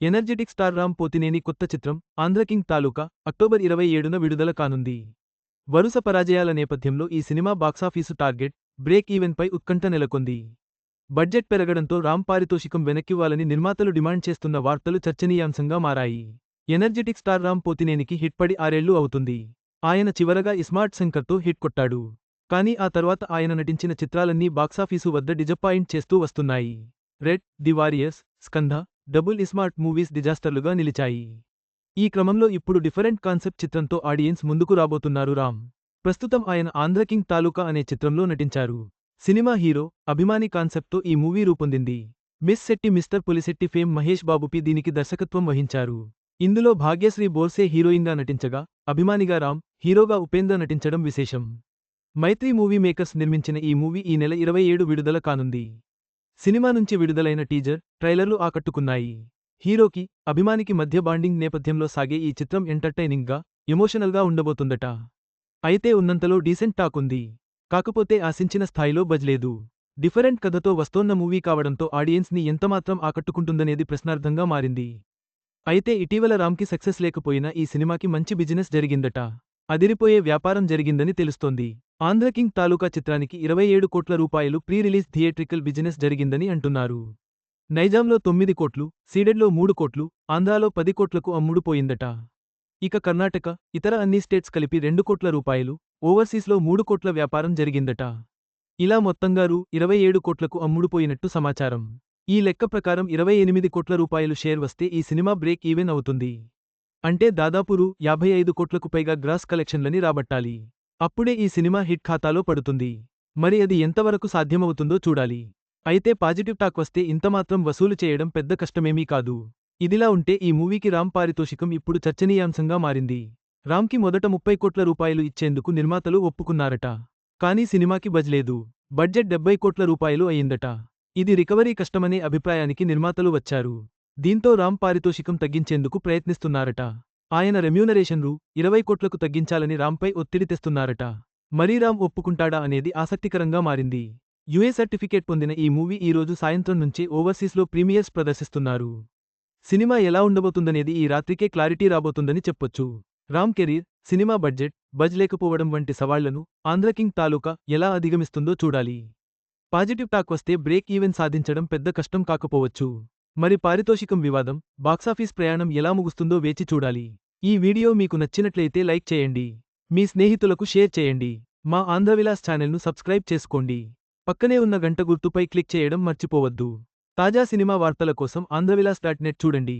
Energetic star Ram Pothineni కొత్త చిత్రం ఆంధ్రకింగ్ తాలూకా October 27న విడుదల కానుంది. వరుస పరాజయాల నేపథ్యంలో ఈ సినిమా బాక్సాఫీసు టార్గెట్ బ్రేక్ ఈవెన్పై ఉత్కంఠ నెలకొంది. బడ్జెట్ పెరగడంతో రామ్ పారితోషికం వెనక్కివ్వాలని నిర్మాతలు డిమాండ్ చేస్తున్న వార్తలు చర్చనీయాంశంగా మారాయి. ఎనర్జెటిక్ స్టార్ రామ్ పోతినేనికి హిట్ పడి 6 ఏళ్లు అవుతుంది. ఆయన చివరగా ఇస్మార్ట్ శంకర్తో హిట్ కొట్టాడు. కానీ ఆ తర్వాత ఆయన నటించిన చిత్రాలన్నీ బాక్సాఫీసు వద్ద డిజపాయింట్ చేస్తూ వస్తున్నాయి. Red, the Warriors, Skanda, Double iSmart movies డిజాస్టర్లుగా నిలిచాయి. ఈ క్రమంలో ఇప్పుడు డిఫరెంట్ కాన్సెప్ట్ చిత్రంతో ఆడియన్స్ ముందుకు రాబోతున్నారు రామ్. ప్రస్తుతం ఆయన ఆంధ్రకింగ్ తాలూకా అనే చిత్రంలో నటించారు. సినిమా హీరో, అభిమాని కాన్సెప్ట్తో ఈ మూవీ రూపొందింది. Miss Shetty Mister Polishetty fame Mahesh బాబుపి దీనికి దర్శకత్వం వహించారు. ఇందులో భాగ్యశ్రీ బోర్సే హీరోయిన్గా నటించగా, అభిమానిగా రామ్, హీరోగా ఉపేంద్ర నటించడం విశేషం. మైత్రి మూవీ మేకర్స్ నిర్మించిన ఈ మూవీ ఈ నెల 27 విడుదల కానుంది. సినిమా నుంచి విడుదలైన టీజర్, ట్రైలర్లు ఆకట్టుకున్నాయి. హీరోకి, అభిమానికి మధ్య బాండింగ్ నేపథ్యంలో సాగే ఈ చిత్రం ఎంటర్టైనింగ్గా, ఎమోషనల్గా ఉండబోతుందట. అయితే ఉన్నంతలో డీసెంట్ టాక్ ఉంది. కాకపోతే ఆశించిన స్థాయిలో బజ్ లేదు. డిఫరెంట్ కథతో వస్తోన్న మూవీ కావడంతో ఆడియన్స్ని ఎంతమాత్రం ఆకట్టుకుంటుందనేది ప్రశ్నార్థంగా మారింది. అయితే ఇటీవల రామ్కి సక్సెస్ లేకపోయినా ఈ సినిమాకి మంచి బిజినెస్ జరిగిందట. అదిరిపోయే వ్యాపారం జరిగిందని తెలుస్తోంది. ఆంధ్రకింగ్ తాలూకా చిత్రానికి 27 కోట్ల రూపాయలు ప్రీ రిలీజ్ థియేట్రికల్ బిజినెస్ జరిగిందని అంటున్నారు. నైజాంలో 9 కోట్లు, సీడెడ్లో 3 కోట్లు, ఆంధ్రాలో 10 కోట్లకు అమ్ముడుపోయిందట. ఇక కర్ణాటక, ఇతర అన్ని స్టేట్స్ కలిపి 2 కోట్ల రూపాయలు, ఓవర్సీస్లో 3 కోట్ల వ్యాపారం జరిగిందట. ఇలా మొత్తంగా రూ. 27 కోట్లకు అమ్ముడుపోయినట్టు సమాచారం. ఈ లెక్క ప్రకారం 28 కోట్ల రూపాయలు షేర్ వస్తే ఈ సినిమా బ్రేక్ ఈవెన్ అవుతుంది. అంటే దాదాపు రూ. 55 కోట్లకు పైగా గ్రాస్ కలెక్షన్లని రాబట్టాలి. అప్పుడే ఈ సినిమా హిట్ ఖాతాలో పడుతుంది. మరి అది ఎంతవరకు సాధ్యమవుతుందో చూడాలి. అయితే పాజిటివ్ టాక్ వస్తే ఇంతమాత్రం వసూలు చేయడం పెద్ద కష్టమేమీ కాదు. ఇదిలా ఉంటే ఈ మూవీకి రామ్ పారితోషికం ఇప్పుడు చర్చనీయాంశంగా మారింది. రామ్కి మొదట 30 కోట్ల రూపాయలు ఇచ్చేందుకు నిర్మాతలు ఒప్పుకున్నారట. కానీ సినిమాకి బజ్ లేదు. బడ్జెట్ 70 కోట్ల రూపాయలు అయిందట. ఇది రికవరీ కష్టమనే అభిప్రాయానికి నిర్మాతలు వచ్చారు. దీంతో రామ్ పారితోషికం తగ్గించేందుకు ప్రయత్నిస్తున్నారట. ఆయన రెమ్యూనరేషన్ రూ. 20 కోట్లకు తగ్గించాలని రామ్పై ఒత్తిడి తెస్తున్నారట. మరీ రామ్ ఒప్పుకుంటాడా అనేది ఆసక్తికరంగా మారింది. యుఏ సర్టిఫికేట్ పొందిన ఈ మూవీ ఈ రోజు సాయంత్రం నుంచే ఓవర్సీస్లో ప్రీమియర్స్ ప్రదర్శిస్తున్నారు. సినిమా ఎలా ఉండబోతుందనేది ఈ రాత్రికే క్లారిటీ రాబోతుందని చెప్పొచ్చు. Ram career, cinema budget, buzz లేకపోవడం వంటి సవాళ్లను ఆంధ్రకింగ్ తాలూకా ఎలా అధిగమిస్తుందో చూడాలి. పాజిటివ్ టాక్ వస్తే బ్రేక్ ఈవెన్ సాధించడం పెద్ద కష్టం కాకపోవచ్చు. మరి పారితోషికం వివాదం, బాక్సాఫీస్ ప్రయాణం ఎలా ముగుస్తుందో వేచి చూడాలి. ఈ వీడియో మీకు నచ్చినట్లయితే లైక్ చేయండి. మీ స్నేహితులకు షేర్ చేయండి. మా ఆంధ్రవిలాస్ ఛానల్ను సబ్స్క్రైబ్ చేసుకోండి. పక్కనే ఉన్న గంట గుర్తుపై క్లిక్ చేయడం మర్చిపోవద్దు. తాజా సినిమా వార్తల కోసం ఆంధ్రవిలాస్.net చూడండి.